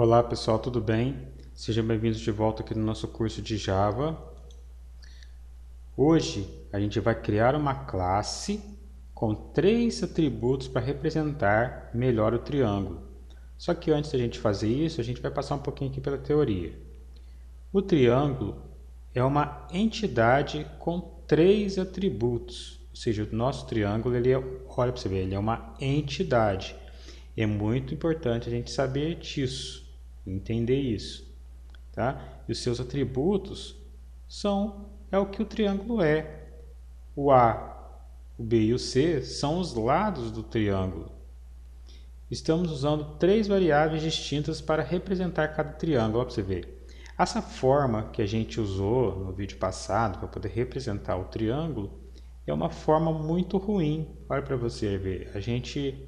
Olá pessoal, tudo bem? Sejam bem-vindos de volta aqui no nosso curso de Java. Hoje a gente vai criar uma classe com 3 atributos para representar melhor o triângulo. Só que antes da gente fazer isso, a gente vai passar um pouquinho aqui pela teoria. O triângulo é uma entidade com 3 atributos, ou seja, o nosso triângulo, olha para você ver, ele é uma entidade. É muito importante a gente saber disso, entender isso, tá? E os seus atributos é o que o triângulo é. O A, o B e o C são os lados do triângulo. Estamos usando 3 variáveis distintas para representar cada triângulo, para você ver. Essa forma que a gente usou no vídeo passado para poder representar o triângulo é uma forma muito ruim. Olha para você ver. A gente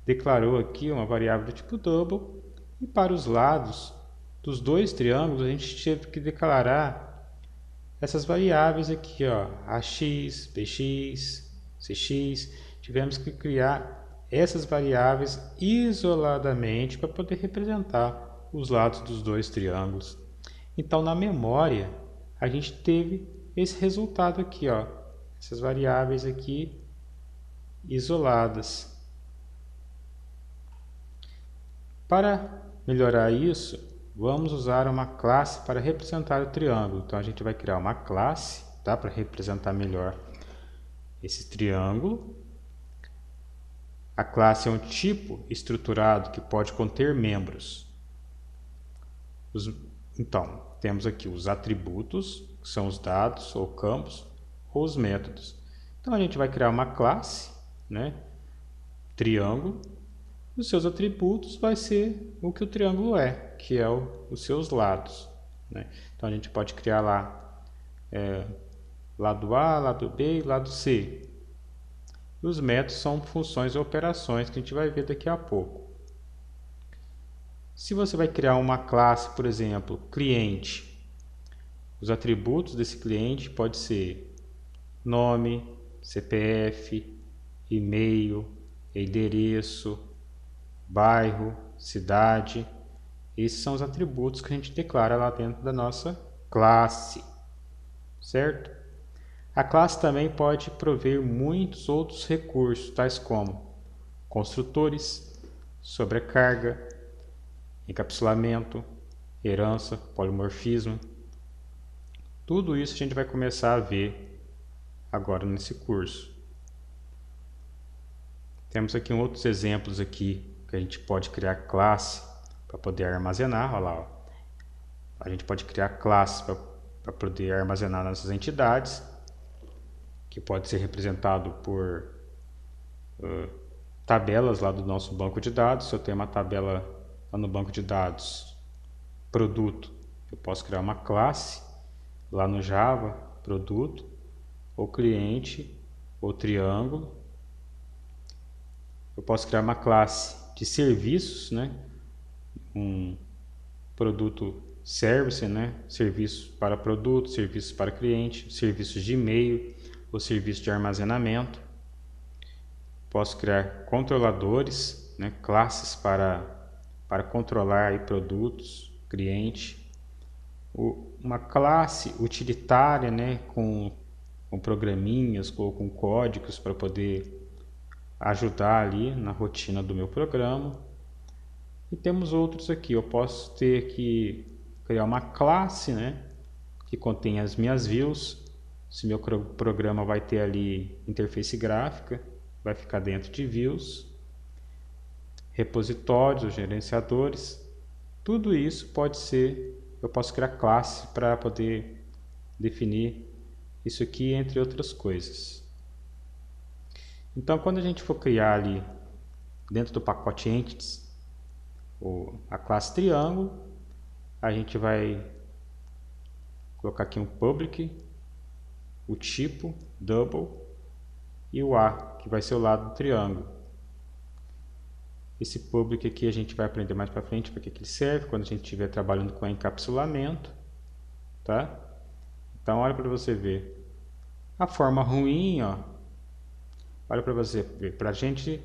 declarou aqui uma variável do tipo double e para os lados dos dois triângulos a gente teve que declarar essas variáveis aqui, ó, AX, BX, CX. Tivemos que criar essas variáveis isoladamente para poder representar os lados dos dois triângulos. Então, na memória, a gente teve esse resultado aqui, ó, essas variáveis aqui isoladas. Para melhorar isso, vamos usar uma classe para representar o triângulo. Então, a gente vai criar uma classe, tá, para representar melhor esse triângulo. A classe é um tipo estruturado que pode conter membros. Então, temos aqui os atributos, que são os dados ou campos, ou os métodos. Então, a gente vai criar uma classe, né, triângulo. Os seus atributos vai ser o que o triângulo é, que é os seus lados, né? Então, a gente pode criar lá lado A, lado B e lado C. E os métodos são funções ou operações que a gente vai ver daqui a pouco. Se você vai criar uma classe, por exemplo, cliente, os atributos desse cliente pode ser nome, CPF, e-mail, endereço, bairro, cidade. Esses são os atributos que a gente declara lá dentro da nossa classe, certo? A classe também pode prover muitos outros recursos, tais como construtores, sobrecarga, encapsulamento, herança, polimorfismo. Tudo isso a gente vai começar a ver agora nesse curso. Temos aqui outros exemplos aqui que a gente pode criar classe para poder armazenar. Olha lá, ó. A gente pode criar classes para poder armazenar nossas entidades, que pode ser representado por tabelas lá do nosso banco de dados. Se eu tenho uma tabela lá no banco de dados, produto, eu posso criar uma classe lá no Java, produto, ou cliente, ou triângulo. Eu posso criar uma classe de serviços, né? Um produto service, né? Serviços para produto, serviços para cliente, serviços de e-mail ou serviço de armazenamento. Posso criar controladores, né? Classes para controlar aí produtos, cliente. Uma classe utilitária, né? Com programinhas ou com códigos para poder ajudar ali na rotina do meu programa. E temos outros aqui. Eu posso ter que criar uma classe, né, que contém as minhas views. Se meu programa vai ter ali interface gráfica, vai ficar dentro de views, repositórios ou gerenciadores. Tudo isso pode ser, eu posso criar classe para poder definir isso aqui, entre outras coisas. Então, quando a gente for criar ali dentro do pacote entities a classe triângulo, a gente vai colocar aqui um public, o tipo double e o A, que vai ser o lado do triângulo. Esse public aqui a gente vai aprender mais para frente para que ele serve quando a gente estiver trabalhando com encapsulamento, tá? Então olha para você ver a forma ruim, ó. Olha para você ver, para a gente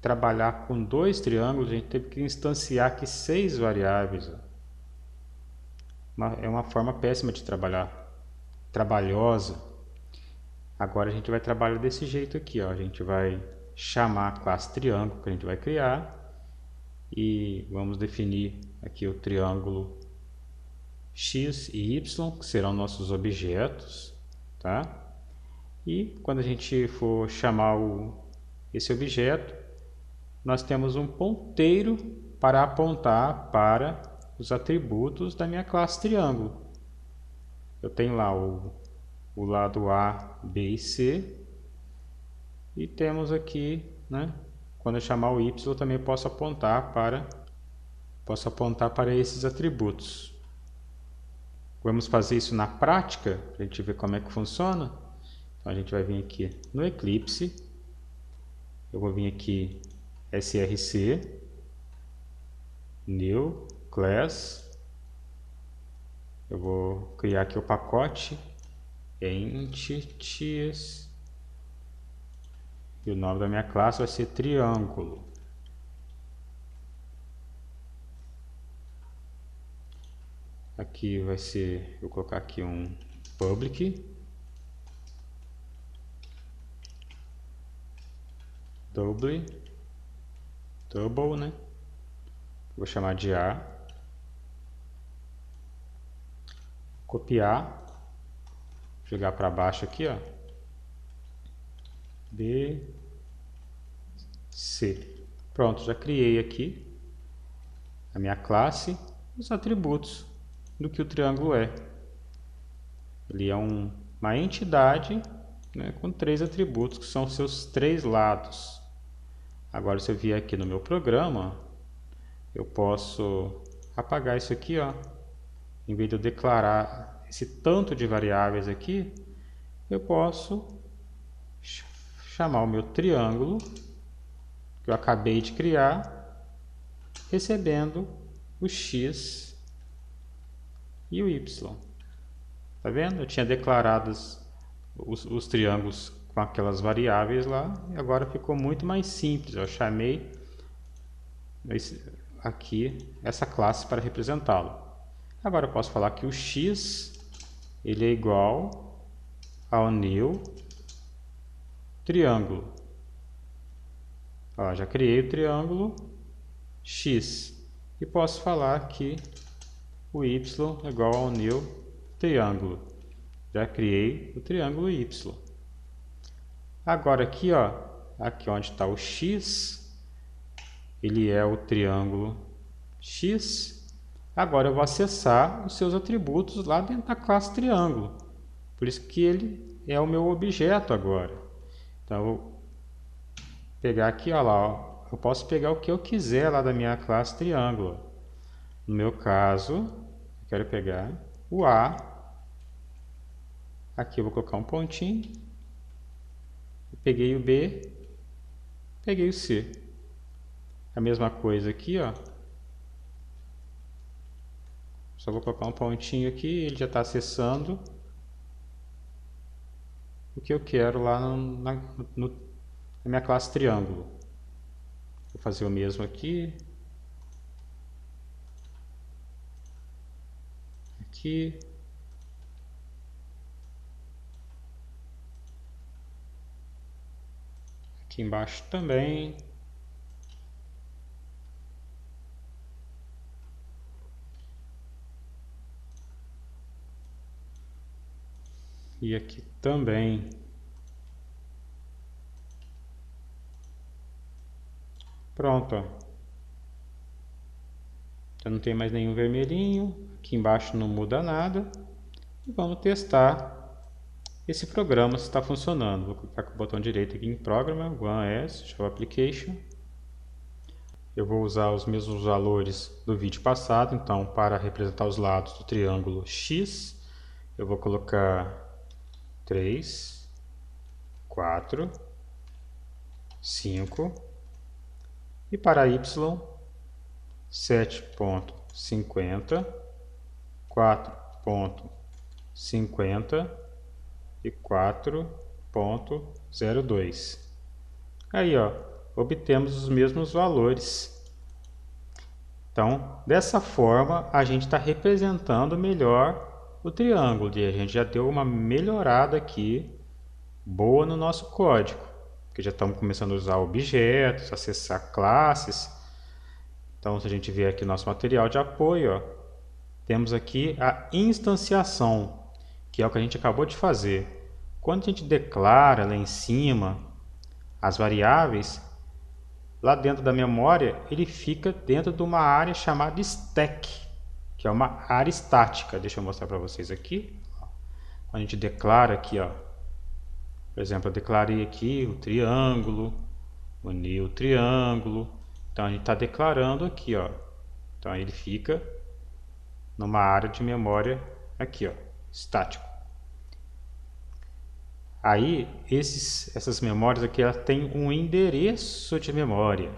trabalhar com 2 triângulos, a gente teve que instanciar aqui 6 variáveis. É uma forma péssima de trabalhar, trabalhosa. Agora a gente vai trabalhar desse jeito aqui, ó. A gente vai chamar a classe triângulo que a gente vai criar e vamos definir aqui o triângulo x e y, que serão nossos objetos, tá? E quando a gente for chamar esse objeto, nós temos um ponteiro para apontar para os atributos da minha classe triângulo. Eu tenho lá o lado A, B e C, e temos aqui, né, quando eu chamar o y, eu também posso apontar para esses atributos. Vamos fazer isso na prática, para a gente ver como é que funciona. Então a gente vai vir aqui no Eclipse, eu vou vir aqui src, new, class, eu vou criar aqui o pacote entities, e o nome da minha classe vai ser triângulo. Aqui vai ser, vou colocar aqui um public, double, né? Vou chamar de A, copiar, jogar para baixo aqui, ó, B, C. Pronto, já criei aqui a minha classe, os atributos do que o triângulo é. Ele é uma entidade, né, com 3 atributos, que são os seus 3 lados. Agora, se eu vier aqui no meu programa, eu posso apagar isso aqui, ó. Em vez de eu declarar esse tanto de variáveis aqui, eu posso chamar o meu triângulo, que eu acabei de criar, recebendo o x e o y. Tá vendo? Eu tinha declarado os triângulos com aquelas variáveis lá, e agora ficou muito mais simples. Eu chamei aqui essa classe para representá-lo. Agora eu posso falar que o x ele é igual ao new triângulo. Ó, já criei o triângulo x e posso falar que o y é igual ao new triângulo. Já criei o triângulo y. Agora aqui, ó, aqui onde está o x, ele é o triângulo x. Agora eu vou acessar os seus atributos lá dentro da classe triângulo. Por isso que ele é o meu objeto agora. Então eu vou pegar aqui, ó lá, ó, eu posso pegar o que eu quiser lá da minha classe triângulo. No meu caso, eu quero pegar o A. Aqui eu vou colocar um pontinho. Peguei o B, peguei o C. A mesma coisa aqui, ó. Só vou colocar um pontinho aqui, ele já está acessando o que eu quero lá na minha classe triângulo. Vou fazer o mesmo aqui. Aqui. Aqui embaixo também. E aqui também. Pronto, ó. Já não tem mais nenhum vermelhinho. Aqui embaixo não muda nada. E vamos testar esse programa se está funcionando. Vou clicar com o botão direito aqui em Program, One S, Show Application. Eu vou usar os mesmos valores do vídeo passado. Então, para representar os lados do triângulo X, eu vou colocar 3, 4, 5, e para y 7.50, 4.50 e 4.02. Aí, ó, obtemos os mesmos valores. Então, dessa forma, a gente está representando melhor o triângulo e a gente já deu uma melhorada aqui, boa no nosso código, porque já estamos começando a usar objetos, acessar classes. Então, se a gente ver aqui nosso material de apoio, ó, temos aqui a instanciação, que é o que a gente acabou de fazer. Quando a gente declara lá em cima as variáveis, lá dentro da memória, ele fica dentro de uma área chamada stack, que é uma área estática. Deixa eu mostrar para vocês aqui. Quando a gente declara aqui, ó, por exemplo, eu declarei aqui o triângulo, uni o triângulo. Então a gente está declarando aqui, ó. Então ele fica numa área de memória aqui, ó, estático. Aí essas memórias aqui, elas têm um endereço de memória.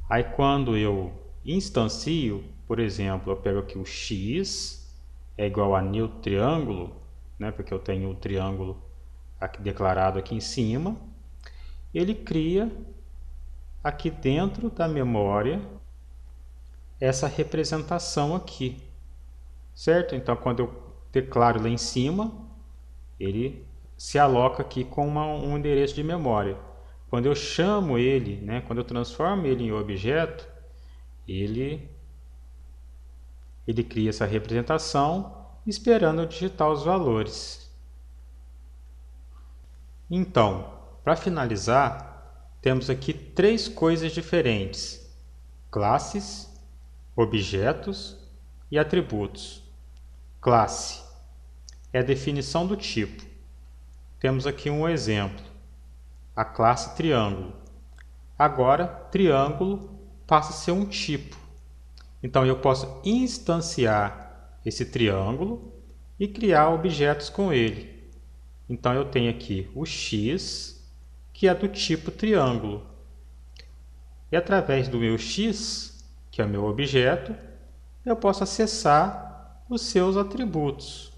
Aí quando eu instancio, por exemplo, eu pego aqui o x é igual a new triângulo, né, porque eu tenho o triângulo aqui declarado aqui em cima, ele cria aqui dentro da memória essa representação aqui, certo? Então quando eu declaro lá em cima, ele se aloca aqui com um endereço de memória. Quando eu chamo ele, né, quando eu transformo ele em objeto, ele cria essa representação esperando eu digitar os valores. Então, para finalizar, temos aqui três coisas diferentes: classes, objetos e atributos. Classe é a definição do tipo. Temos aqui um exemplo, a classe triângulo. Agora, triângulo passa a ser um tipo. Então, eu posso instanciar esse triângulo e criar objetos com ele. Então, eu tenho aqui o x, que é do tipo triângulo. E através do meu x, que é o meu objeto, eu posso acessar os seus atributos.